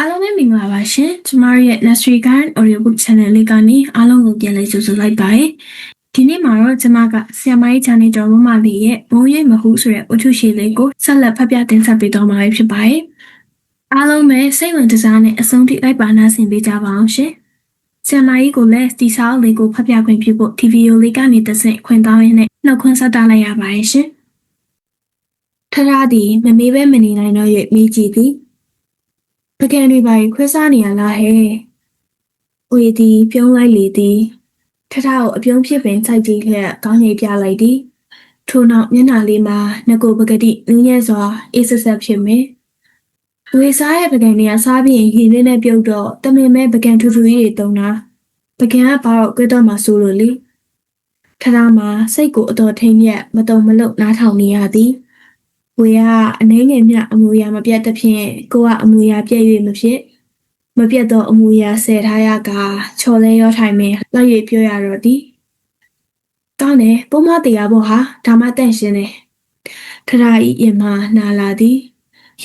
အားလုံးပဲမင်္ဂလာပါရှင်ကျမတို့ရဲ့ Nursery Guide Audiobook Channel လေးကနေအားလုံးကိုပြန်လည်ကြိုဆိုလိုက်ပါတယ်ဒီနေ့မှာတော့ကျမကဆရာမကြီး Channel ကျော်မမလေးရဲ့မိုးရိပ်မဟုဆိုတဲ့ဝတ္ထုရှည်လေးကိုဆက်လက်ဖတ်ပြတင်ဆက်ပေးသွားမှာဖြစ်ပါတယ်အားလုံးပဲစိတ်ဝင်စားနဲ့အဆုံးထိလိုက်ပါနားဆင်ပေးကြပါအောင်ရှင်ဆရာမကြီးကိုလည်းဒီစာအုပ်လေးကိုဖတ်ပြခွင့်ပြုဖို့ဒီဗီဒီယိုလေးကနေတစ်ဆင့်ခွင့်တောင်းရင်းနဲ့နှုတ်ခွန်းဆက်တာလိုက်ရပါတယ်ရှင်ထထသည်မမေးပဲမနေနိုင်တော့၍မိကြည့်သည်ပကံတွေပါခွဲစားနေရလားဟဲ့။ဝေသည်ပြုံးလိုက်လေသည်ထထကိုအပြုံးဖြစ်ပင်စိုက်ကြည့်လျက်ကောင်းငိတ်ပြလိုက်သည်ထို့နောက်မျက်နှာလေးမှာငကိုပကတိနူးညံ့စွာအေးဆက်ဆက်ဖြစ်မယ်။ဝေစားရဲ့ပကံတွေကစားပြီးရင်ရေလေးနဲ့ပြုတ်တော့တမင်မဲ့ပကံထူထူကြီးတွေတုံးတာပကံကဘာတော့ကွဲတော့မှဆိုလို့လေထထမှာစိတ်ကိုအတော်ထိန်မြက်မတုံမလုနားထောင်နေရသည်ဝေကအနှဲငယ်မြအမူအရာမပြတ်သဖြင့်ကိုကအမူအရာပြည့်၍မဖြစ်မပြတ်သောအမူအရာဆယ်ထားရကချော်လဲရောထိုင်မင်းလောက်၍ပြောရတော့သည်ကောင်းတယ်ပုံမတရားဖို့ဟာဒါမှတန့်ရှင်းတယ်ထထဤရင်မှနာလာသည်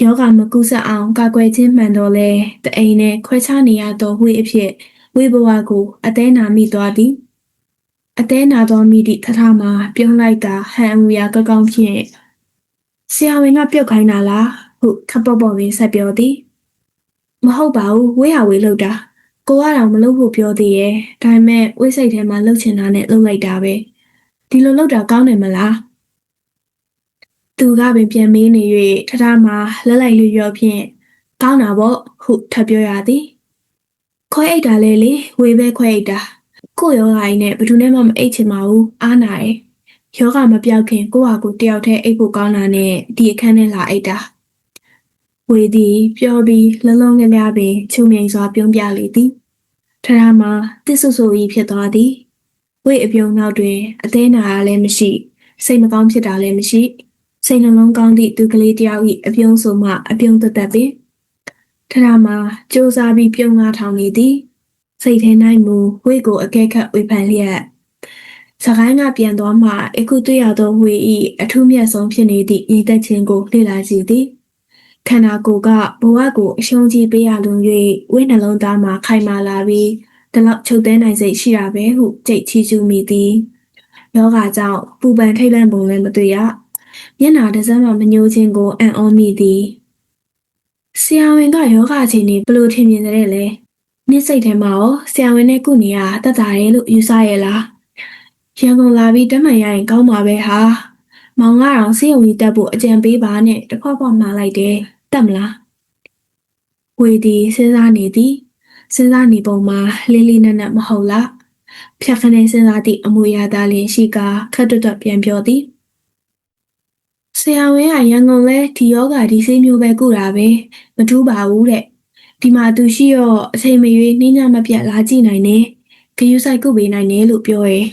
ယောဂမကုဆက်အောင်ကာကွယ်ခြင်းမှန်တော့လဲတအိမ်နဲ့ခွဲခြားနေရသောဝိအဖြစ်ဝိဘဝကိုအသေးနာမိသွားသည်အသေးနာသောမိသည့်ထထမှာပြုံးလိုက်တာဟန်အမူအရာကောင်းဖြင့်ဆရာဝန်ကပြုတ်ခိုင်းတာလားဟုခပ်ပေါ့ပေါ့ပင်ဆက်ပြောသည်မဟုတ်ပါဘူးဝေးရဝေးလောက်တာကိုကတော့မလုပ်ဖို့ပြောသေးရဲ့ဒါပေမဲ့ဝိစိတ်ထဲမှာလှုပ်ချင်တာနဲ့လှုပ်လိုက်တာပဲဒီလိုလှုပ်တာကောင်းတယ်မလားသူကပင်ပြန်မေးနေ၍ထထမှာလက်လိုက်လွရောဖြင့်ကောင်းတာပေါ့ဟုထပ်ပြောရသည်ခွဲအိတ်တာလေဝေးပဲခွဲအိတ်တာကိုယောဂါကြီးနဲ့ဘယ်သူနဲ့မှမအိတ်ချင်ပါဘူးအားနာတယ်ယောဂမပြောက်ခင်ကိုဟာကိုတယောက်တည်းအိတ်ဖို့ကောင်းတာနဲ့ဒီအခန်းထဲလာအိတ်တာဝေသည်ပြောပြီးလုံးလုံးငယ်များပင်ချုံမြိန်စွာပြုံးပြလေသည်ထထမှာတစ်ဆူဆူကြီးဖြစ်သွားသည်ဝေအပြုံနောက်တွင်အသေးနာလည်းမရှိစိတ်မကောင်းဖြစ်တာလည်းမရှိစိတ်နှလုံးကောင်းသည့်သူကလေးတယောက်၏အပြုံးဆိုမှအပြုံးသက်ပင်ထထမှာကြိုးစားပြီးပြုံးကားထောင်နေသည်စိတ်ထဲ၌မူဝေကိုအကဲခတ်ဝေဖန်လျက်စကိုင်းကပြန်သွားမှအခုတွေ့ရသောဝေ၏အထူးမြတ်ဆုံးဖြစ်နေသည့်ရည်သက်ခြင်းကိုလေ့လာကြည့်သည်ခန္ဓာကိုယ်ကဘဝကိုအရှုံးကြီးပေးရလွန်၍ဝိနှလုံးသားမှာခိုင်မာလာပြီးဒီလောက်ချုပ်သိမ်းနိုင်စိတ်ရှိတာပဲဟုကြိတ်ချီးကျူးမိသည်ယောဂကြောင့်ပူပန်ထိတ်လန့်ပုံလည်းမတွေ့ရမျက်နာတစ်စက်မှမညှိုးခြင်းကိုအံ့ဩမိသည်ဆရာဝန်ကယောဂချင်းနေဘလို့ထင်မြင်တဲ့လဲနေ့စိတ်ထဲမှာရောဆရာဝန်နဲ့ကုနေရတတ်တာရဲ့လို့ယူဆရဲ့လားရန်ကုန်လာပြီးတမန်ရရင်ကောင်းပါပဲဟာမောင်ကတော့ဆေးရုံကြီးတက်ဖို့အကြံပေးပါနဲ့တခွက်ခွက်မှားလိုက်တယ်တက်မလားဝေဒီစဉ်းစားနေသည်စဉ်းစားနေပုံမှာလေးလေးနက်နက်မဟုတ်လားဖြတ်ခနဲ့စဉ်းစားသည့်အမူအရာသားလျင်ရှိကခက်တွတ်တွတ်ပြန်ပြောသည်ဆရာဝန်ကရန်ကုန်လဲဒီယောဂဒီဆေးမျိုးပဲကုတာပဲမထူးပါဘူးတဲ့ဒီမှာသူရှိတော့အချိန်မရွေးနှင်းညမပြတ်လာကြည့်နိုင်တယ်ဂယုဆိုင်ကုပေးနိုင်တယ်လို့ပြောရဲ့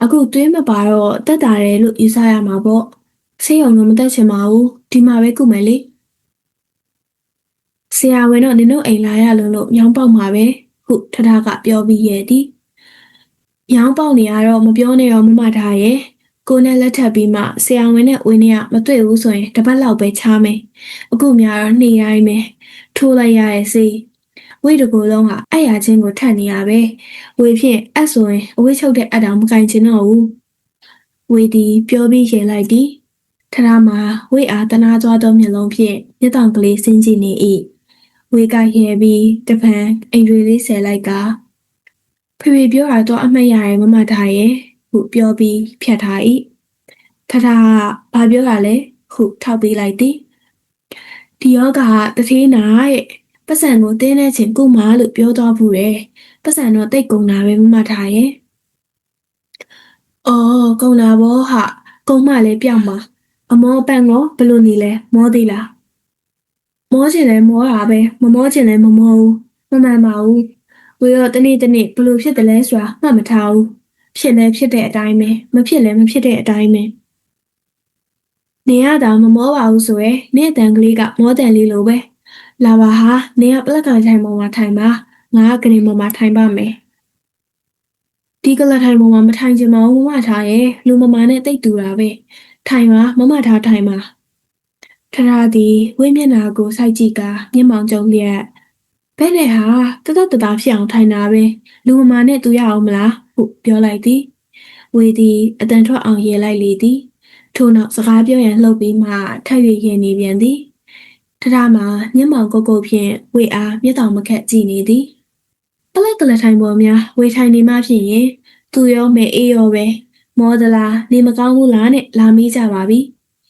အခုသွေးမပါတော့တက်တာတယ်လို့ယူဆရမှာပေါ့ဆေးရုံတော့မတက်ချင်ပါဘူးဒီမှာပဲကုမယ်လေဆရာဝန်တော့နင်တို့အိမ်လာရလို့ညောင်းပေါက်မှာပဲဟုထထကပြောပြီးရဲ့သည်ညောင်းပေါက်နေရတော့မပြောနဲ့တော့မမထားရဲ့ကိုနဲ့လက်ထပ်ပြီးမှဆရာဝန်နဲ့ဝင်နေရမတွေ့ဘူးဆိုရင်တပတ်လောက်ပဲချားမယ်အခုများတော့နှိရိုင်းမယ်ထိုးလိုက်ရရဲ့စေးဝိတကူလုံးဟာအဲ့ရချင်းကိုထပ်နေရပဲဝေဖြင့်အဲ့ဆိုရင်အဝိချုပ်တဲ့အတောင်မကင်ချင်တော့ဘူးဝေသည်ပြောပြီးရေလိုက်သည်ထထမှာဝိအားတနာသွားသောမျက်လုံးဖြင့်မျက်တောင်ကလေးစင်းကြည့်နေ၏ဝေကရဲပြီးတပံအိမ်တွေလေးဆယ်လိုက်ကဖေဖေပြောတာတော့အမှတ်ရရဲ့မမထားရဲ့ဟုပြောပြီးဖြတ်ထား၏ထထကဘာပြောတာလဲဟုထောက်ပေးလိုက်သည်ဒီယောဂတထေးနာရဲ့ပတ်စံကိုတင်းတဲ့ချင်းကုမာလို့ပြောတော့ဘူးလေပတ်စံတော့တိတ်ကုန်တာပဲမမထားရဲ့အော်ကုန်တာဘောဟာကုန်မလည်းပြောက်မှာအမောပန့်ကောဘလို့နေလဲမောသေးလားမောချင်လဲမောတာပဲမမောချင်လဲမမောဘူးမမှန်ပါဘူးဝေတော့တနေ့ဘလို့ဖြစ်တယ်လဲဆိုတာမှတ်မထားဘူးဖြစ်လဲဖြစ်တဲ့အတိုင်းပဲမဖြစ်လဲမဖြစ်တဲ့အတိုင်းပဲနေရတာမမောပါဘူးဆိုရယ်နေ့တန်ကလေးကမောတန်လေးလိုပဲလာပါဟာနေရပလက်ကထိုင်ပေါ်မှာထိုင်ပါငါကကနေပေါ်မှာထိုင်ပါမယ်ဒီကလထိုင်ပေါ်မှာမထိုင်ချင်ပါဘူးမမထားရဲ့လူမမာနဲ့တိတ်တူတာပဲထိုင်ပါမမထားထိုင်ပါထထသည်ဝိမျက်နာကိုစိုက်ကြည့်ကမျက်မှောင်ကျုံလျက် ဘဲနဲ့ဟာတတတဖြစ်အောင်ထိုင်တာပဲလူမမာနဲ့သူရအောင်မလားဟုပြောလိုက်သည်ဝေသည်အတန်ထွက်အောင်ရေလိုက်လေသည်ထို့နောက်စကားပြောရန်လှုပ်ပြီးမှထပ်၍ရင်နေပြန်သည်ထထမှာမျက်မှောင်ကုတ်ကုတ်ဖြင့်ဝေအားမျက်တောင်မခက်ကြည့်နေသည်ပလက်ကလထိုင်ပေါ်များဝေထိုင်နေမှဖြစ်ရင်သူရောမဲအေးရောပဲမောဒလာနေမကောင်းဘူးလားနဲ့လာမေးကြပါပြီ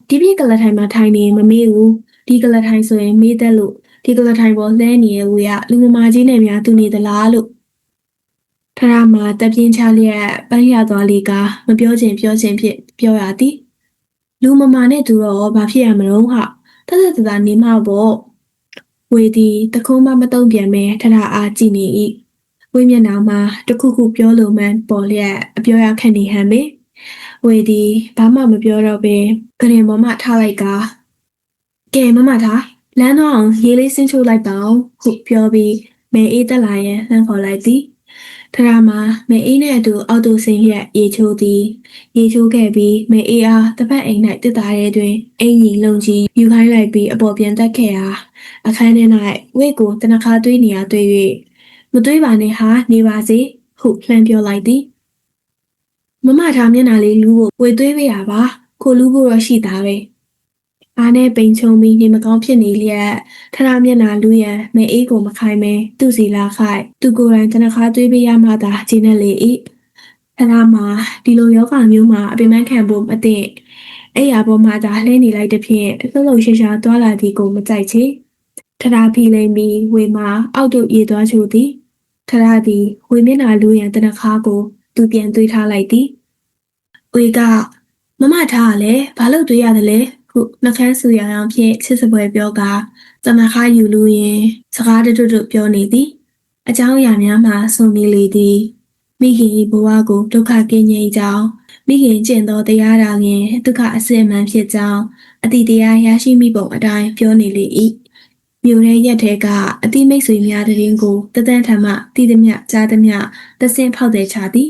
ဒီပြက်ကလထိုင်မှာထိုင်နေမမေးဘူးဒီကလထိုင်ဆိုရင်မေးတတ်လို့ဒီကလထိုင်ပေါ်လှဲနေရဝေကလူမမာကြီးနဲ့များသူနေသလားလို့ထထမှာတပြင်းချလျက်ပန်းရသွားလေကမပြောချင်ဖြင့်ပြောရသည်လူမမာနဲ့သူတော့ဘာဖြစ်ရမလို့ဟာတတနေမှပေါ့ဝေသည်တခုံးမမတုံ့ပြန်မဲထထအားကြည့်နေ၏ဝေမျက်နှာမှာတခုခုပြောလိုမှန်းပေါ်လျက်အပြောရခက်နေဟန်ပဲဝေသည်ဘာမှမပြောတော့ပဲဂရင်ပေါ်မှထားလိုက်ကကဲမမထားလမ်းတော့အောင်ရေးလေးဆင်းချိုးလိုက်ပါအောင်ဟုပြောပြီးမဲအေးတက်လာရင်လှမ်းခေါ်လိုက်သည်ထထမှာမဲအေးနဲ့အတူအောက်သို့ဆင်းရက်ရေချိုးသည်ရေချိုးခဲ့ပြီးမဲအေးအားတစ်ဖက်အိမ်၌တစ်သားရဲတွင်အင်ကြီးလုံကြီးယူခိုင်းလိုက်ပြီးအပေါ်ပြန်တက်ခဲ့ရာအခန်းထဲ၌ဝိတ်ကိုတနခါသွေးနေရတွေ့၍မသွေးပါနဲ့ဟာနေပါစေဟုလှမ်းပြောလိုက်သည်မမထားမျက်နှာလေးလူကိုဝေသွေးပေးရပါခိုလူဖို့တော့ရှိသားပဲအားနဲ့ပိန်ချုံပြီးနေမကောင်းဖြစ်နေလျက်ထထမျက်နှာလူရန်မဲအေးကိုမခိုင်းမဲသူ့စီလာခိုက်သူကိုယ်တိုင်တနခါသွေးပေးရမှသာခြေနဲ့လေ၏ထထမှာဒီလိုယောဂမျိုးမှာအပင်ပန်းခံဖို့မသိအဲ့ရပေါ်မှာသာလှဲနေလိုက်တဲ့ဖြင့်လှုပ်လှုပ်ရှားရှားသွားလာသည်ကိုမကြိုက်ချေထထဖီလိမ်ပြီးဝေမှာအောက်သို့ရေသွားချိုသည်ထထသည်ဝေမျက်နှာလူရန်တနခါကိုသူပြန်သွေးထားလိုက်သည်ဝေကမမထားကလည်းဘာလို့သွေးရတယ်လဲဟုနှကန်းဆူရအောင်ဖြင့်ချစ်စပွဲပြောကတနခါယူလူရင်စကားတွတ်ပြောနေသည်အเจ้าအရာများမှဆုံနေလေသည်မိခင်၏ဘဝကိုဒုက္ခကင်းငြိမ်းကြောင်းမိခင်ကျင့်သောတရားတော်လျင်ဒုက္ခအစစ်အမှန်ဖြစ်ကြောင်းအတိတရားရရှိမိပုံအတိုင်းပြောနေလေ၏မြို့ရဲရက်ထဲကအတိမိတ်ဆွေများတရင်ကိုတသန်းထမှတည်သည်မြကြားသည်မြသစင်ဖောက်တဲ့ချသည်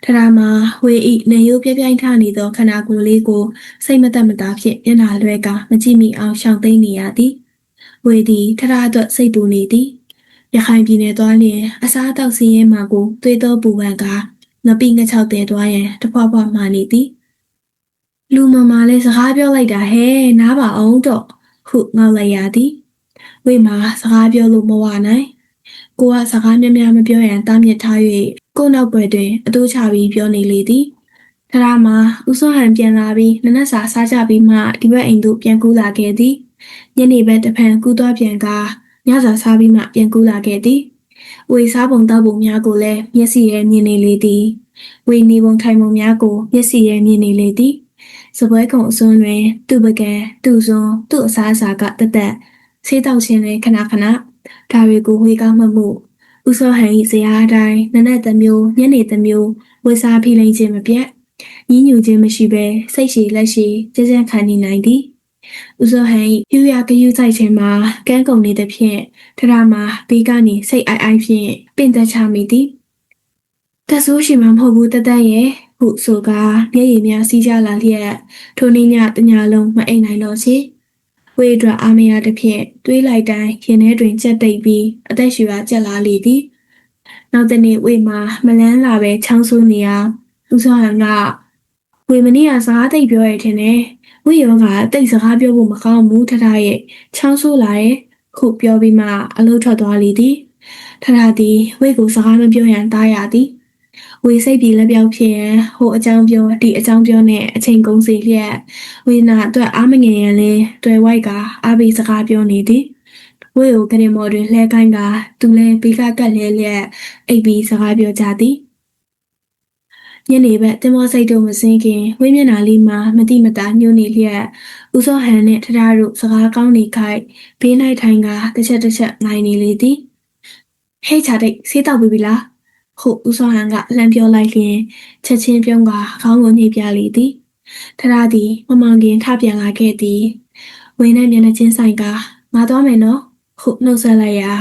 ထထမှာဝေဤနေရိုးပြပြိုင်ထနေသောခန္ဓာကိုယ်လေးကိုစိတ်မသက်မသာဖြင့်မျက်နှာလွှဲကမကြည့်မိအောင်ရှောင်သိမ်းနေရသည်ဝေသည်ထထအတွက်စိတ်ပူနေသည်ရခိုင်ပြည်နယ်သွားလျင်အစားအသောက်စီးရဲမှာကိုသွေးသောပူပန်ကငပိငချောက်တဲ့သွားရန်တဖွာဖွာမှနေသည်လူမမာလေးစကားပြောလိုက်တာဟဲ့နားပါအောင်တော့ဟုငေါက်လိုက်ရသည်ဝေမှာစကားပြောလို့မဝနိုင်ကိုကစကားများများမပြောရန်တားမြစ်ထား၍ကိုနောက်ွယ်တွင်အတိုးချပြီးပြောနေလေသည်ထထမှာဦးစောဟန်ပြန်လာပြီးနနက်စာစားကြပြီးမှဒီဘက်အိမ်သို့ပြန်ကူးလာခဲ့သည်ညနေဘက်တဖန်ကူးသွားပြန်ကညစာစားပြီးမှပြန်ကူးလာခဲ့သည်ဝေစားပုံတောက်ပုံများကိုလည်းမျက်စိရဲမြင်နေလေသည်ဝေနေပုံထိုင်ပုံများကိုမျက်စိရဲမြင်နေလေသည်စပွဲကုံအစွန်းတွင်သူ့ပကံသူ့စွန်းသူ့အစားအစာကတသက်ဆေးတောက်ခြင်းတွင်ခဏခဏဒါတွေကိုဝေကမှမှုဦးစောဟန်၏ဇရာအတိုင်းနနက်တစ်မျိုးညနေတစ်မျိုးဝေစားဖိလိမ့်ခြင်းမပြတ်ညီးညူခြင်းမရှိဘဲစိတ်ရှည်လက်ရှည်ကြကြခံနေနိုင်သည်ဦးစောဟန်၏ယူရကယူဆိုင်ခြင်းမှာကန်းကုန်နေသဖြင့်ထထမှာဘေးကနေစိတ်အိုက်ဖြင့်ပင်သက်ချမိသည်တဆိုးရှိမှမဟုတ်ဘူးတသက်ရဲ့ဟုဆိုကာမျက်ရည်များစီးကြလာလျက်ထိုနေ့ညတညလုံးမအိမ်နိုင်တော့ချေဝေအတွက်အာမရသဖြင့်တွေးလိုက်တိုင်းရင်ထဲတွင်ကြက်တိတ်ပြီးအသက်ရှူရကြက်လာလေသည်နောက်တနေ့ဝေမှာမလန်းလာပဲချောင်းဆိုးနေရာဦးစောဟန်ကဝေမနေ့ကစကားတိတ်ပြောရထင်တယ်ဝေရောကတိတ်စကားပြောဖို့မကောင်းဘူးထထရဲ့ချောင်းဆိုးလာရဲ့ခုပြောပြီးမှအလုပ်ထွက်သွားလေသည်ထထသည်ဝေကိုစကားမပြောရန်တားရသည်ဝေစိတ်ပြေလက်ပြောက်ဖြစ်ရန်ဟိုအကြောင်းပြောဒီအကြောင်းပြောနဲ့အချိန်ကုန်စီလျက်ဝေနာအတွက်အားမငယ်ရန်လဲတွေ့ဝိုက်ကအားပေးစကားပြောနေသည်ဝေကိုကရင်မော်တွင်လှဲခိုင်းကသူလဲဘေးကကတ်လဲလျက်အိပ်ပြီးစကားပြောကြသည်ညနေဘက်တင်မောစိတ်တို့မစင်းခင်ဝေမျက်နှာလေးမှာမတိမတာညှိုးနေလျက်ဦးစောဟန်နဲ့ထထတို့စကားကောင်းနေခိုက်ဘေး၌ထိုင်ကတစ်ချက်ငိုင်နေလေသည်ဟဲ့ချာတိတ်ဆေးတောက်ပြီလားဟုဦးစောဟန်ကလှမ်းပြောလိုက်လျင်ချက်ချင်းပြုံးကခေါင်းကိုညှိပြလေသည်ထထသည်မမောင်ခင်ထပြန်လာခဲ့သည်ဝေနဲ့မျက်နှာချင်းဆိုင်ကငါသွားမယ်နော်ဟုနှုတ်ဆက်လိုက်ရာ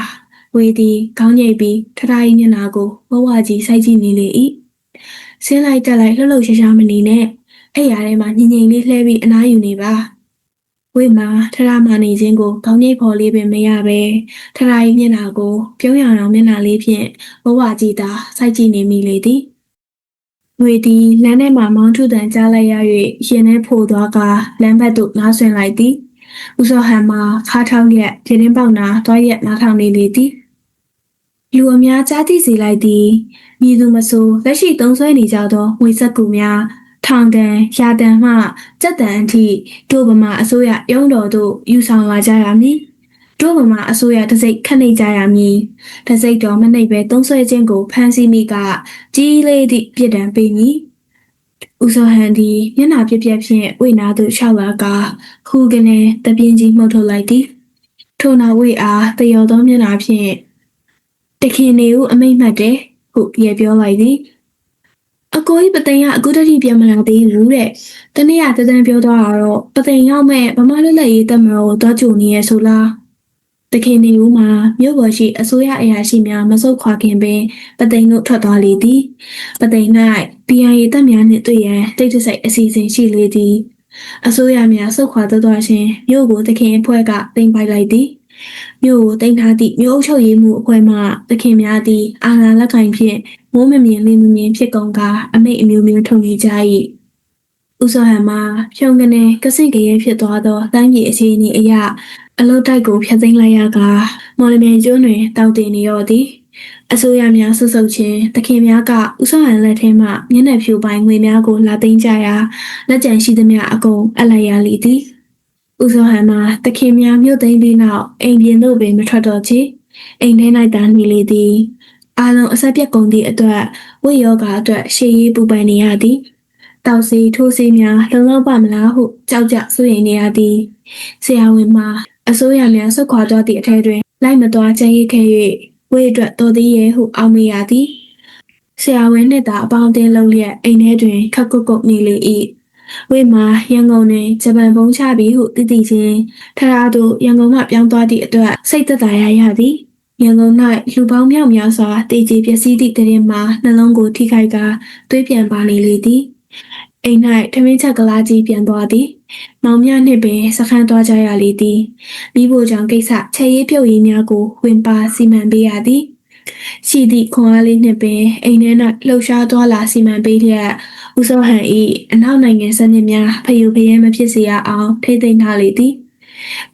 ဝေသည်ခေါင်းညိတ်ပြီးထထ၏မျက်နှာကိုဝဝကြီးစိုက်ကြည့်နေလေ၏ဆင်းလိုက်တက်လိုက်လှုပ်လှုပ်ရှားရှားမနေနဲ့အဲ့ရထဲမှာညင်ငိမ်လေးလှဲပြီးအနားယူနေပါ ဝိမှာထထမာနေခြင်းကိုခေါင်းငိတ်ဖော်လေးပင်မရပဲထထ၏မျက်နှာကိုပြုံးရအောင်မျက်နှာလေးဖြင့်ဘဝကြီးသာစိုက်ကြည့်နေမိလေသည်ငွေသည်လမ်းထဲမှမောင်းထုတန်ကြားလိုက်ရ၍ရင်ထဲဖိုသွားကာလမ်းဘက်သို့နားဆွင့်လိုက်သည်ဦးစောဟန်မှာခါထောက်ရက်ပြတင်းပေါက်နာတွားရက်နားထောင်နေလေသည်လူအများကြားသိစေလိုက်သည်မည်သူမဆိုလက်ရှိသုံးဆွဲနေကြသောငွေစက်ကူများထောင်တန်ရာတန်မှကြက်တန်အထိတို့ဗမာအစိုးရရုံးတော်သို့ယူဆောင်လာကြရမည်တို့ဗမာအစိုးရတစိ့ခတ်နေကြရမည်တစိ့တော်မနှိပ်ပဲသုံးဆွဲခြင်းကိုဖမ်းဆီးမိကကြီးလေးသည့်ပြစ်ဒဏ်ပေးမည်ဦးစောဟန်သည်မျက်နှာပြက်ပြက်ဖြင့်ဝိနာသို့ရှောက်လာကခူကနေတပြင်းကြီးမှုတ်ထုတ်လိုက်သည်ထိုနာဝိအားတယောသောမျက်နှာဖြင့်တခင်နေဦးအမိတ်မှတ်တယ်ဟုရေပြောလိုက်သည်အကိုကြီးပသိမ်ကအခုတတိပြန်မလာသေးဘူးတဲ့တနေ့ကတန်းပြောသွားတော့ပသိမ်ရောက်မဲ့ဗမာလွတ်လပ်ရေးတပ်မတော်ကိုတွားကြိုနေရဆိုလားတခင်နေဦးမှာမြို့ပေါ်ရှိအစိုးရအရာရှိများမဆုတ်ခွာခင်ပင်ပသိမ်တို့ထွက်သွားလေသည်ပသိမ်၌ BIA တပ်များနှင့်တွေ့ရန်တိတ်တဆိတ်အစီအစဉ်ရှိလေသည်အစိုးရများဆုတ်ခွာသွားခြင်းမြို့ကိုတခင်အဖွဲ့ကတင်ပိုက်လိုက်သည်မြို့ကိုတင်ထားသည့်မြို့အုပ်ချုပ်ရေးမှုအဖွဲ့မှတခင်များသည်အာဏာလက်ကင်ဖြင့်မိုးမမြင်လင်းမမြင်ဖြစ်ကုန်ကအမိတ်အမျိုးမျိုးထုံနေကြ၏ဦးစောဟန်မှာဖြုံကနေကစင့်ကရဲဖြစ်သွားသောတိုင်းပြည်အခြေအနေအရအလုတ်တိုက်ကိုဖျက်သိမ်းလိုက်ရကမော်လမြိုင်ကျွန်းတွင်တောက်တင်နေရောသည်အစိုးရများဆုတ်ဆုတ်ခြင်းတခင်များကဦးစောဟန်လက်ထဲမှမျက်နှာဖြူပိုင်းငွေများကိုလာသိမ်းကြရာလက်ကျန်ရှိသမျှအကုန်အလိုက်ရလိသည်ဦးစောဟန်မှာတခင်များမြို့သိမ်းပြီးနောက်အိမ်ပြင်သို့ပင်မထွက်တော့ချေအိမ်ထဲ၌သာနေလေသည်အားလုံးအဆက်ပြတ်ကုန်သည့်အတွက်ဝိယောဂအတွက်ရှေးရေးပူပန်နေရသည်တောက်စီထိုးစီများလုံလောက်ပါမလားဟုကြောက်ကြစိုးရိမ်နေရသည်ဆရာဝန်မှာအစိုးရများဆုတ်ခွာသွားသည့်အထက်တွင်လိုက်မသွားချင်ရခဲ့၍ဝိအတွက်တော်သေးရဲ့ဟုအောက်မေ့ရသည်ဆရာဝန်နှင့်သာအပေါင်းအသင်းလုံးလျက်အိမ်ထဲတွင်ခက်ကုတ်ကုတ်နေလေ၏ဝိမှာရန်ကုန်တွင်ဂျပန်ဘုံချပြီးဟုသိသိချင်းထရာတို့ရန်ကုန်မှပြောင်းသွားသည့်အတွက်စိတ်သက်သာရသည်ရန်ကုန်၌လူပေါင်းမြောက်များစွာတေကျေပျက်စီးသည့်တရင်မှာနှလုံးကိုထိခိုက်ကသွေးပြန်ပါနေလေသည်အိမ်၌ထမင်းချက်ကလားကြီးပြန်သွားသည်မောင်မြနှင့်ပင်စခန်းသွားကြရလေသည်မိဖို့ကြောင့်ကိစ္စချက်ရေးပြုတ်ရေးများကိုဝင်ပါစီမံပေးရသည်ရှိသည့်ခွန်အားလေးနှင့်ပင်အိမ်ထဲ၌လှုပ်ရှားသွားလာစီမံပေးလျက်ဦးစောဟန်၏အနောက်နိုင်ငံစနစ်များဖျူဖျဲမဖြစ်စေရအောင်ထိမ့်သိမ်းထားလေသည်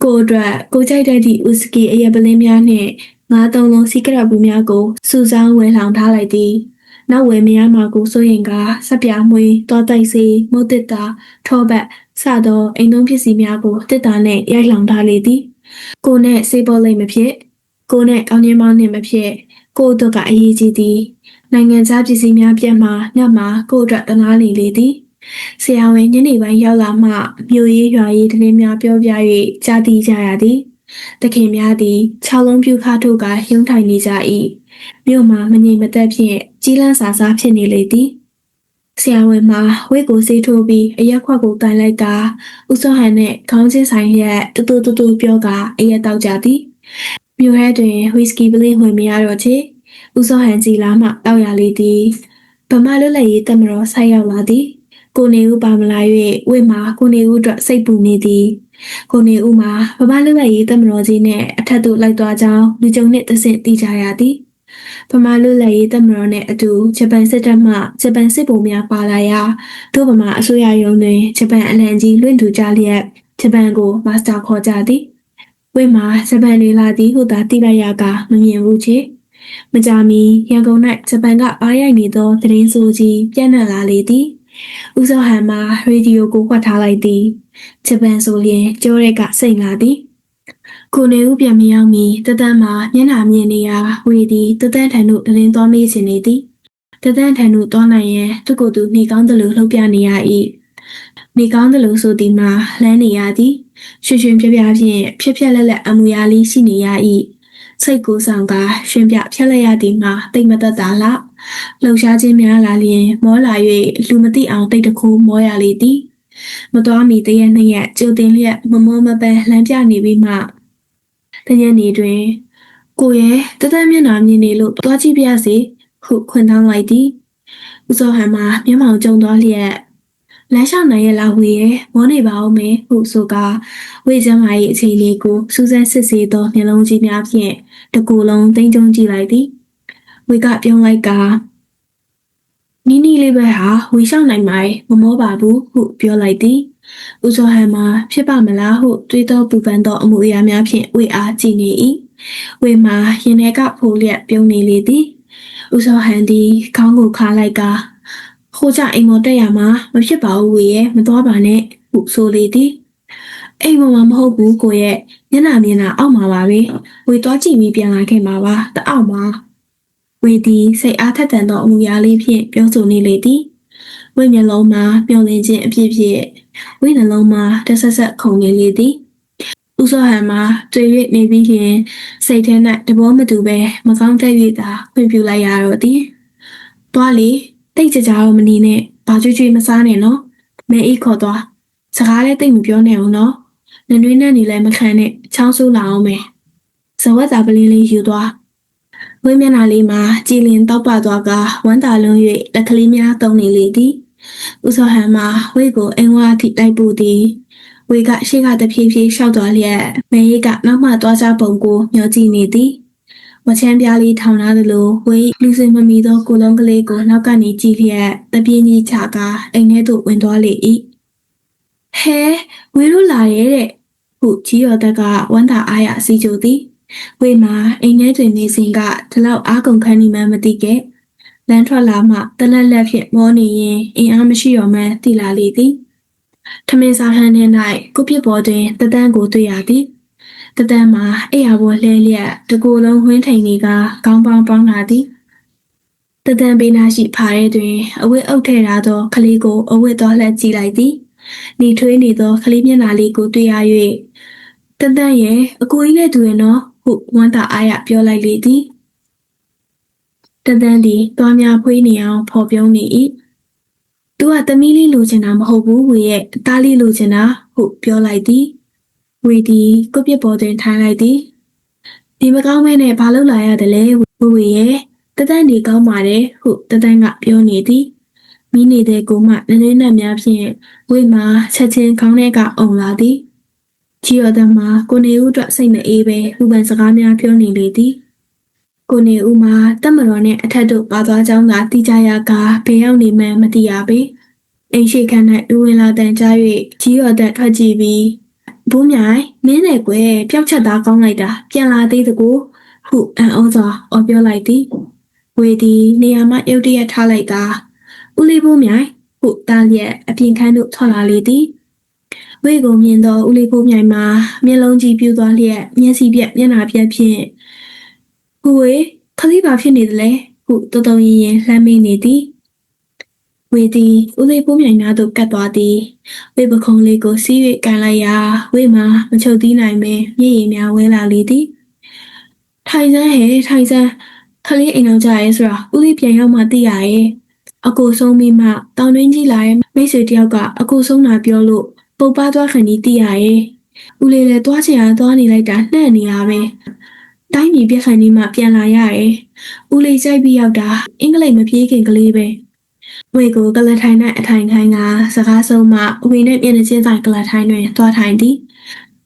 ကိုအတွက်ကိုကြိုက်တဲ့သည့်ဥစကီအရက်ပလင်းများနှင့်ငါးသုံးလုံးစီကရက်ဘူးများကိုစုဆောင်းဝယ်လောင်ထားလိုက်သည်နောက်ဝယ်မရမှာကိုစိုးရင်ကစက်ပြမွေးတောတိုက်စီမုတ်တစ်တာထောပတ်စသောအိမ်သုံးပစ္စည်းများကိုတစ်တာနှင့်ရိုက်လောင်ထားလေသည်ကိုနဲ့စေးပေါ်လိမ့်မဖြစ်ကိုနဲ့ကောင်းချင်းမောင်းနှင့်မဖြစ်ကိုတို့ကအရေးကြီးသည်နိုင်ငံခြားပစ္စည်းများပြတ်မှညမှာကိုအတွက်တနာနေလေသည်ဆရာဝန်ညနေပိုင်းရောက်လာမှမြို့ရေးရွာရေးသတင်းများပြောပြ၍ကြားသိကြရသည်တခင်များသည်6လုံးပြူခါထုတ်ကရုံးထိုင်နေကြ၏မြို့မှာမငြိမ်မသက်ဖြင့်ကြီးလန်းစာစားဖြစ်နေလေသည်ဆရာဝန်မှာဝိတ်ကိုဆေးထိုးပြီးအရက်ခွက်ကိုတိုင်လိုက်ကဦးစောဟန်နှင့်ခေါင်းချင်းဆိုင်ရက်တူပြောကအရက်တောက်ကြသည်မြို့ထဲတွင်ဝီစကီပလင်းဝင်မရတော့ချေဦးစောဟန်ကြည်လာမှတောက်ရလေသည်ဗမာလွတ်လပ်ရေးတပ်မတော်ဆိုက်ရောက်လာသည်ကိုနေဦးပါမလာ၍ဝိမှာကိုနေဦးအတွက်စိတ်ပူနေသည်ကိုနေဦးမှာဗမာလွတ်လပ်ရေးတပ်မတော်ကြီးနှင့်အထက်သို့လိုက်သွားကြောင်းလူကြုံနှင့်တဆင့်သိကြရသည်ဗမာလွတ်လပ်ရေးတပ်မတော်နှင့်အတူဂျပန်စစ်တပ်မှဂျပန်စစ်ဗိုလ်များပါလာရာတို့ဗမာအစိုးရရုံးတွင်ဂျပန်အလံကြီးလွှင့်ထူကြလျက်ဂျပန်ကိုမာစတာခေါ်ကြသည်ဝိမှာဂျပန်တွေလာသည်ဟုသာသိလိုက်ရကမမြင်ဘူးချေမကြာမီရန်ကုန်၌ဂျပန်ကအားရိုက်နေသောသတင်းဆိုးကြီးပြန့်နှံ့လာလေသည်ဦးစောဟန်မှာရေဒီယိုကိုခွက်ထားလိုက်သည်ဂျပန်ဆိုလျင်ကြောတဲ့ကစိတ်လာသည်ကိုနေဦးပြန်မရောက်မီတသန်းမှာမျက်နှာမြင်နေရာဝေသည်တသန်းထံသို့သတင်းသွားမေးချင်နေသည်တသန်းထံသို့သွားနိုင်ရန်သူကိုယ်သူနေကောင်းသလိုလှုပ်ပြနေရ၏နေကောင်းသလိုဆိုသည်မှာလမ်းနေရသည်ရွှင်ပြဖြင့်ဖြက်လက်လက်အမူအရာလေးရှိနေရ၏စိတ်ကိုဆောင်ကရွှင်ပြဖြက်လက်ရသည်မှာတိတ်မသက်သာလားလှုပ်ရှားခြင်းများလာလျင်မောလာ၍လူမသိအောင်တိတ်တခိုးမောရလေသည်မတော်မီတရက်နှစ်ရက်ကြိုတင်လျက်မမောမပန်းလမ်းပြနေပြီးမှတညနေတွင်ကိုရဲ့တသက်မျက်နှာမြင်နေလို့တွားကြည့်ပြရစေဟုခွင့်တောင်းလိုက်သည်ဦးစောဟန်မှာမျက်မှောင်ကျုံသွားလျက် လမ်းလျှောက်နိုင်ရဲ့လားဝေရဲ့မောနေပါအောင်မယ်ဟုဆိုကာဝေကျမ်းမာ၏အခြေအနေကိုစူးစမ်းစစ်ဆေးသောမျက်လုံးကြီးများဖြင့်တကူလုံးသိမ့်ကျုံကြည့်လိုက်သည်ဝေကပြုံးလိုက်ကာနီးနီးလေးပဲဟာဝေလျှောက်နိုင်မှာမမောပါဘူးဟုပြောလိုက်သည်ဦးစောဟန်မှာဖြစ်ပါမလားဟုတွေးသောပူပန်သောအမှုအရာများဖြင့်ဝေအားကြည့်နေ၏ဝေမှာရင်ထဲကဖိုလျက်ပြုံးနေလေသည်ဦးစောဟန်သည်ခေါင်းကိုခါလိုက်ကာခိုးကြအိမ်မော်တက်ရမှာမဖြစ်ပါဘူးဝေရဲ့မသွားပါနဲ့ဟုဆိုလေသည်အိမ်မော်မှာမဟုတ်ဘူးကိုရဲ့မျက်နှာအောက်မှာပါပဲဝေသွားကြည့်ပြီးပြန်လာခဲ့မှာပါတအောက်မှာဝေသည်စိတ်အားထက်သန်သောအမူအရာလေးဖြင့်ပြောဆိုနေလေသည်ဝေမျက်လုံးမှာမျောလင်းခြင်းအဖြစ်ဖြင့်ဝေနှလုံးမှာတဆက်ဆက်ခုန်နေလေသည်ဦးစောဟန်မှာတွေ့၍နေပြီးရင်စိတ်ထဲ၌တဘောမတူပဲမကောင်းတဲ့၍သာခွင့်ပြုလိုက်ရတော့သည်သွားလေတိတ်ကြကြတော့မနေနဲ့ဘာကြွကြွမစားနဲ့နော်မဲအိခေါ်သွားစကားလည်းတိတ်မပြောနဲ့အောင်နော်နွေးနဲ့နေလည်းမခံနဲ့ချောင်းဆိုးလာအောင်မယ်ဇဝတ်သာပလင်းလေးယူသွားဝင်းမျက်နှာလေးမှာကြည်လင်တောက်ပသွားကဝမ်းသာလွန်၍လက်ကလေးများတုံနေလေသည်ဦးစောဟန်မှာဝိတ်ကိုအင်းဝါအထိတိုက်ပူသည်ဝေကရှေ့ကတဖြည်းဖြည်းရှောက်သွားလျက်မဲရိကနောက်မှသွားကြပုံကိုမျှော်ကြည့်နေသည်ဝချမ်းပြားလေးထောင်လာသလိုဝေလူစင်မမီသောကိုလုံးကလေးကိုနောက်ကနေကြည့်လျက်တပြင်းကြီးချကာအိမ်ထဲသို့ဝင်သွားလေ၏ဟဲဝေတို့လာရဲ့တဲ့ဟုကြီးတော်တက်ကဝမ်းသာအားရစီကြိုသည်ဝေမှာအိမ်ထဲတွင်နေစဉ်ကဒီလောက်အားကုန်ခန်းနေမှမသိခဲ့လမ်းထွက်လာမှတလက်လက်ဖြင့်မောနေရင်အင်အားမရှိတော့မှသိလာလေသည်ထမင်းစားဟန်းထဲ၌ကိုပြစ်ပေါ်တွင်တတန်းကိုတွေ့ရသည်တတန်းမှာအိယာပေါ်လှဲလျက်တကိုယ်လုံးဝင်းထိန်နေကခေါင်းပေါင်းပေါင်းလာသည်တတန်းဘေးနာရှိဖားရဲတွင်အဝတ်အုပ်ထည့်ထားသောကလေးကိုအဝတ်တော်လှည့်ကြည့်လိုက်သည်နေထွေးနေသောကလေးမျက်နှာလေးကိုတွေ့ရ၍တတန်းရဲ့အကိုကြီးနဲ့တူရဲ့နော်ဟုဝမ်းသာအားရပြောလိုက်လေသည်တတန်းသည်သွားများဖွေးနေအောင်ဖော်ပြုံးနေ၏သူကသမီးလေးလိုချင်တာမဟုတ်ဘူးဝေရဲ့သားလေးလိုချင်တာဟုပြောလိုက်သည်ဝေသည်ကိုပြစ်ပေါ်တွင်ထိုင်လိုက်သည်ဒီမကောင်းမဲနဲ့ဘာလုပ်လာရတယ်လဲဝေရဲ့တတန်းဒီကောင်းပါတယ်ဟုတတန်းကပြောနေသည်မိနေတဲ့ကိုမှနည်းနည်းနဲ့များဖြင့်ဝေမှာချက်ချင်းခေါင်းထဲကအုံလာသည်ချီရတဲ့မှာကိုနေဦးအတွက်စိတ်မအေးပဲလူပန်စကားများပြောနေလေသည်ကိုနေဦးမှာတက်မတော်နဲ့အထက်တို့ပါသွားကြောင်းသာသိကြရကာဘယ်ရောက်နေမှန်းမသိရပေအိမ်ရှိခန်း၌လူဝင်လာတန်ကြား၍ကြီးရတဲ့ထွက်ကြည့်ပြီးဘိုးမြိုင်မင်းနဲ့ကွယ်ပျောက်ချက်သားကောင်းလိုက်တာပြန်လာသေးတကူဟုအံ့ဩစွာအော်ပြောလိုက်သည်ဝေသည်နေရာမှရုတ်တရက်ထားလိုက်ကာဦးလေးဘိုးမြိုင်ဟုတားလျက်အပြင်ခန်းသို့ထွက်လာလေသည်ဝေကိုမြင်သောဦးလေးဘိုးမြိုင်မှာမျက်လုံးကြီးပြူသွားလျက်မျက်စိပြက်မျက်နှာပြက်ဖြင့်ကိုဝေခလေးပါဖြစ်နေတယ်လေဟုတော်တော်ရင်ရင်လှမ်းမိနေသည်ဝေသည်ဦးလေးဘိုးမြိုင်နာသို့ကပ်သွားသည်ဝေပခုံးလေးကိုစီး၍ကန်လိုက်ရာဝေမှာမချုပ်သီးနိုင်ပင်မျက်ရည်များဝဲလာလေသည်ထိုင်စမ်းဟဲ့ထိုင်စမ်းခလေးအိမ်အောင်ကြရဲဆိုတာဦးလေးပြန်ရောက်မှသိရရဲ့အကိုဆုံးပြီးမှတောင်တွင်းကြီးလာရဲ့မိတ်ဆွေတယောက်ကအကိုဆုံးတာပြောလို့ပုတ်ပါသွားခံပြီးသိရရဲ့ဦးလေးလည်းသွားချင်သွားနေလိုက်တာနှံ့နေရပဲတိုင်းပြည်ပြက်ခံနေမှပြန်လာရတယ်ဦးလေးကြိုက်ပြီးရောက်တာအင်္ဂလိပ်မပြေးခင်ကလေးပဲဝေကိုကလထိုင်၌အထိုင်ခိုင်းကစကားဆုံးမှဝေနဲ့မျက်နှာချင်းဆိုင်ကလထိုင်တွင်သွားထိုင်သည်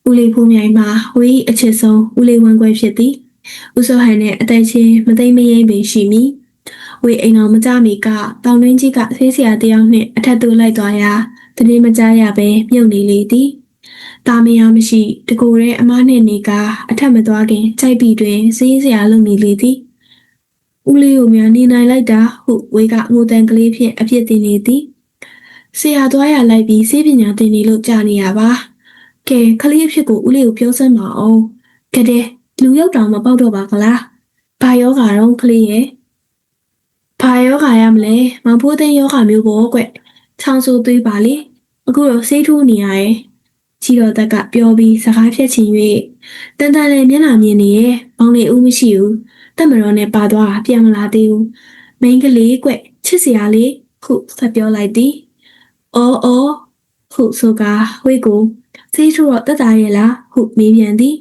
ဦးလေးဖူးမြိုင်မှာဝေ၏အချစ်ဆုံးဦးလေးဝမ်းခွဲဖြစ်သည်ဦးစောဟန်နှင့်အသက်ချင်းမသိမ့်မရင်းပင်ရှိမည်ဝေအိမ်တော်မကြမီကတောင်တွင်းကြီးကဆေးဆရာတယောက်နှင့်အထက်သို့လိုက်သွားရာတနေ့မကြရပဲမြုပ်နေလေသည်တာမယာမရှိတကိုယ်ရဲ့အမနှင့်နေကအထက်မသွားခင်ကြိုက်ပြီးတွင်ဆေးဆရာလုပ်နေလေသည်ဦးလေးကိုများနေနိုင်လိုက်တာဟုဝေကငိုတန်ကလေးဖြင့်အပြစ်တင်နေသည်ဆရာသွားရလိုက်ပြီးဆေးပညာသင်နေလို့ကြာနေရပါကဲခလေးအဖြစ်ကိုဦးလေးကိုပြောစမ်းပါအောင်ကတဲ့လူရောက်တောင်မပေါက်တော့ပါကလားဘာယောဂါတော့ကလေးရဲ့ဘာယောဂါရမလဲမောင်ဖိုးသိန်းယောဂါမျိုးပေါ့ကွချောင်းဆိုးသွေးပါလေအခုတော့ဆေးထိုးနေရရဲ့ချီတော်တက်ကပြောပြီးစကားဖြတ်ချင်၍တန်တန်လည်းမျက်နှာမြင်နေရဲ့မောင်လေးဦးမရှိဘူးတက်မတော်နဲ့ပါသွားပြန်မလာသေးဘူးမိန်းကလေးကွချစ်စရာလေးခုဆက်ပြောလိုက်သည်အော်ဟုဆိုကာဝေကိုဆေးထိုးတော့တက်တာရဲ့လားဟုမေးပြန်သည်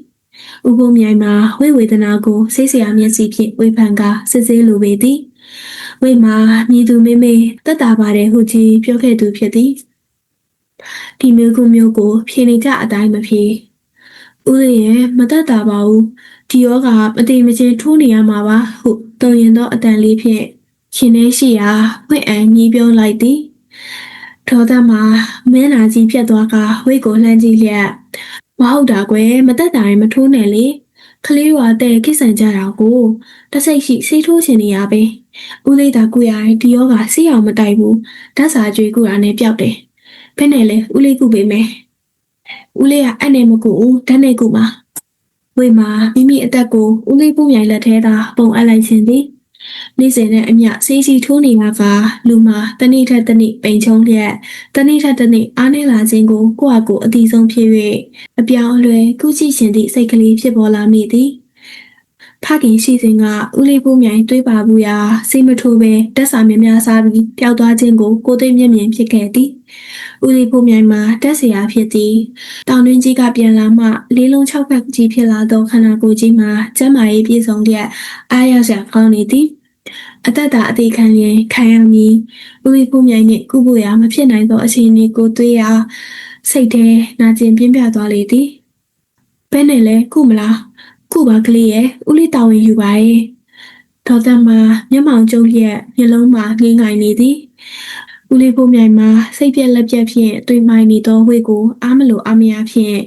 ဥပုံမြိုင်မှာဝေဒနာကိုဆေးဆရာမျက်စိဖြင့်ဝေဖန်ကာစစ်ဆေးလိုပေသည်ဝေမှာမြည်သူမေမေတက်တာပါတယ်ဟုကြီးပြောခဲ့သူဖြစ်သည် ဒီမျိုးကိုဖြေနေကြအတိုင်းမဖြေဦးလေးရဲ့မတတ်တာပါဘူးဒီယောဂမတိမချင်းထိုးနေရမှာပါဟုတုံရင်သောအတန်လေးဖြင့်ရှင်နေရှိရာဖွင့်အံညီးပြောလိုက်သည်ဒေါသမှာမင်းနာကြီးဖြတ်သွားကဝိတ်ကိုလှမ်းကြည့်လျက်မဟုတ်တာကွယ်မတတ်တာရင်မထိုးနဲ့လေကလေးဝါတဲ့ကိစ္စကြတာကိုတဆိတ်ရှိစိတ်ထိုးရှင်နေရပဲဦးလေးသာကုရရင်ဒီယောဂစီးအောင်မတိုက်ဘူးဓာတ်စာကြွေးကုတာနဲ့ပျောက်တယ်ဘယ်နဲ့လဲဦးလေးကုပေးမယ်ဦးလေးကအနဲ့မကူဘူးဓာတ်နဲ့ကုမှာဝေမှာမိမိအသက်ကိုဦးလေးပုံမြိုင်လက်ထဲသာပုံအပ်လိုက်ခြင်းသည်နေ့စဉ်နဲ့အမျှစေးစီထိုးနေတာကလူမှာတနေ့ထက်တနေ့ပိန်ချုံလျက်တနေ့ထက်တနေ့အားနေလာခြင်းကိုကိုယ့်အကိုအတိဆုံးဖြစ်၍အပြောင်းအလဲကုကြည့်ခြင်းသည့်စိတ်ကလေးဖြစ်ပေါ်လာမိသည်ဖခင်ရှိစဉ်ကဦးလေးပုံမြိုင်တွေးပါဘူးရာစိတ်မထိုးပဲတက်စာများများစားပြီးပျောက်သွားခြင်းကိုကိုသိမျက်မြင်ဖြစ်ခဲ့သည်ဦးလေးပုံမြိုင်မှာတက်เสียဖြစ်သည်တောင်တွင်းကြီးကပြန်လာမှလေးလုံး6ဖက်ကြီးဖြစ်လာသောခန္ဓာကိုယ်ကြီးမှာကျန်းမာရေးပြည့်စုံတဲ့အားရစရာကောင်းနေသည်အသက်တာအသေးခံရင်ခံရမည်ဦးလေးပုံမြိုင်နှင့်ကုဖို့ရာမဖြစ်နိုင်သောအခြေအနေကိုတွေးရာစိတ်ထဲနာကျင်ပြင်းပြသွားလေသည်ဘယ်နဲ့လဲကုမလားကုပါကလေးရဲ့ဦးလေးတာဝန်ယူပါရဲ့ဒေါသမှာမျက်မှောင်ကျုံလျက်မျက်လုံးမှာငိမ့်ငိုင်နေသည်ဦးလေးပုံမြိုင်မှာစိတ်ပြက်လက်ပြက်ဖြင့်တွေးမိုင်းနေသောဝိတ်ကိုအားမလို့အားမရဖြင့်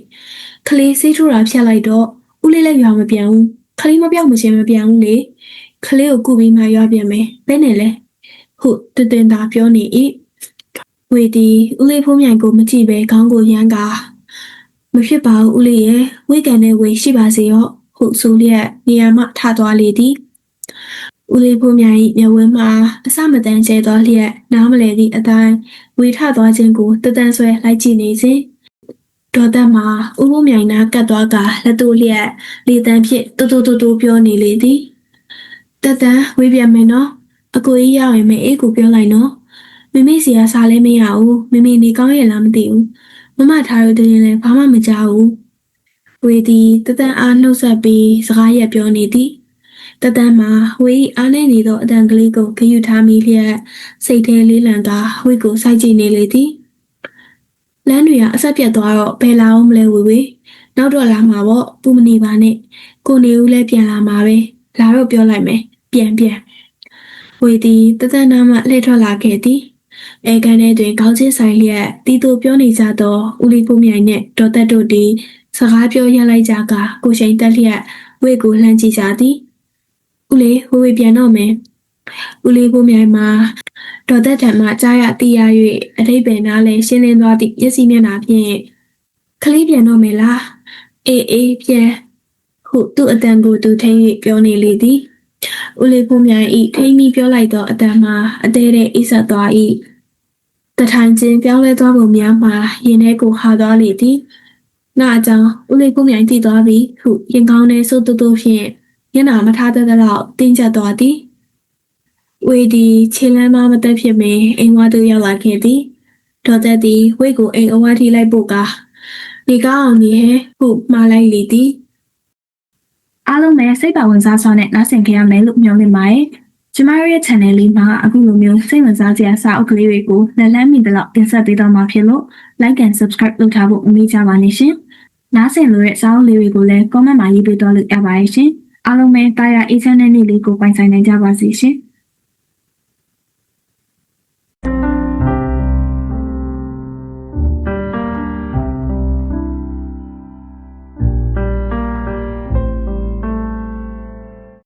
ကလေးစိတ်ထိုးတာဖြတ်လိုက်တော့ဦးလေးလည်းရွာမပြန်ဘူးကလေးမပြောက်မချင်းမပြန်ဘူးလေကလေးကိုကုပြီးမှရွာပြန်မယ်ဘယ်နဲ့လဲဟုတ်တင်သာပြောနေ၏ဝေဒီဦးလေးဖုံးမြိုင်ကိုမကြည့်ပဲခေါင်းကိုရမ်းကာမဖြစ်ပါဘူးဦးလေးရဲ့ဝိကန်နဲ့ဝေရှိပါစေရောဟုတ်ဆိုလျက်နေရာမှထသွားလေသည်ဦးလေးဖုံးမြိုင်မျက်ဝန်းမှာအစမတန်ကျဲသွားလျက်နားမလဲသည့်အတိုင်းဝေထသွားခြင်းကိုတတန်ဆွဲလိုက်ကြည့်နေစဉ်ဒေါသမှာဦးဖုံးမြိုင်နာကတ်သွားကလက်တို့လျက်လေတန်းဖြင့်တူပြောနေလေသည်တတန်ဝေးပြန်မယ်နော်အကိုကြီးရောက်ရင်မအေးကိုပြောလိုက်နော်မိမိစီကစားလဲမရဘူးမိမိနေကောင်းရဲ့လားမသိဘူးမမထားရတဲ့ရင်လည်းဘာမှမကြောက်ဘူးဝေသည်တတန်အားနှုတ်ဆက်ပြီးစကားရက်ပြောနေသည်တတန်မှာဝေအားနေနေသောအတန်ကလေးကိုဂရုထားမိလျက်စိတ်ထဲလေးလံကာဝေကိုစိုက်ကြည့်နေလေသည်လမ်းတွေကအဆက်ပြတ်သွားတော့ဘယ်လာအောင်မလဲဝေနောက်တော့လာမှာပေါ့ပူမနေပါနဲ့ကိုနေဦးလည်းပြန်လာမှာပဲလာတော့ပြောလိုက်မယ်ပြန်ဝေသည်တတန်နာမှလှည့်ထွက်လာခဲ့သည်အဲကန်ထဲတွင်ခေါင်းချင်းဆိုင်လျက်တီတို့ပြောနေကြသောဦးလေးပုံမြိုင်နှင့်ဒေါ်သက်တို့သည်စကားပြောရလိုက်ကြကကိုရှိန်တက်လျက်ဝေကိုလှမ်းကြည့်ကြသည်ဦးလေးဝေပြန်တော့မယ်ဦးလေးပုံမြိုင်မှာဒေါ်သက်ထံမှကြားရသိရ၍အထိပ္ပယ်နားလဲရှင်းလင်းသွားသည့်မျက်စိမျက်နှာဖြင့်ကလေးပြန်တော့မယ်လားအေးပြန်ဟုသူ့အတန်ကိုသူထိန်း၍ပြောနေလေသည်ဦးလေးပုံမြိုင်ဤထိန်းပြီးပြောလိုက်သောအတန်မှာအသေးတဲ့အိဆက်သွား၏တထိုင်ချင်းပြောင်းလဲသွားပုံများမှာရင်ထဲကိုဟာသွားလေသည်ငါအကြောင်းဦးလေးပုံမြိုင်သိသွားပြီဟုရင်ကောင်းထဲစိုးတူဖြင့်မျက်နှာမထားတဲ့တော့တင်းကျပ်သွားသည်ဝေဒီခြေလမ်းမမတက်ဖြစ်မင်းအိမ်ဝါသူရောက်လာခဲ့သည်ဒေါ်သက်သည်ဝိတ်ကိုအိမ်အဝါထိလိုက်ဖို့ကနေကောင်းအောင်နေဟဲဟုမှားလိုက်လေသည်အားလုံးပဲစိတ်ပါဝင်စားစွာနဲ့နားဆင်ကြရမယ်လို့မျှော်လင့်ပါတယ်ကျမတို့ရဲ့ channel လေးမှာအခုလိုမျိုးစိတ်ဝင်စားစရာစာအုပ်ကလေးတွေကိုလက်လန်းမိသလောက်တင်ဆက်ပေးတော့မှာဖြစ်လို့ like and subscribe လုပ်ထားဖို့မမေ့ကြပါနဲ့ရှင်နားဆင်လို့တဲ့စာအုပ်လေးတွေကိုလည်း comment မှာရေးပေးတော့လို့ရပါတယ်ရှင်အားလုံးပဲတာယာအေးချမ်းတဲ့နေ့လေးကိုပိုင်ဆိုင်နိုင်ကြပါစေရှင်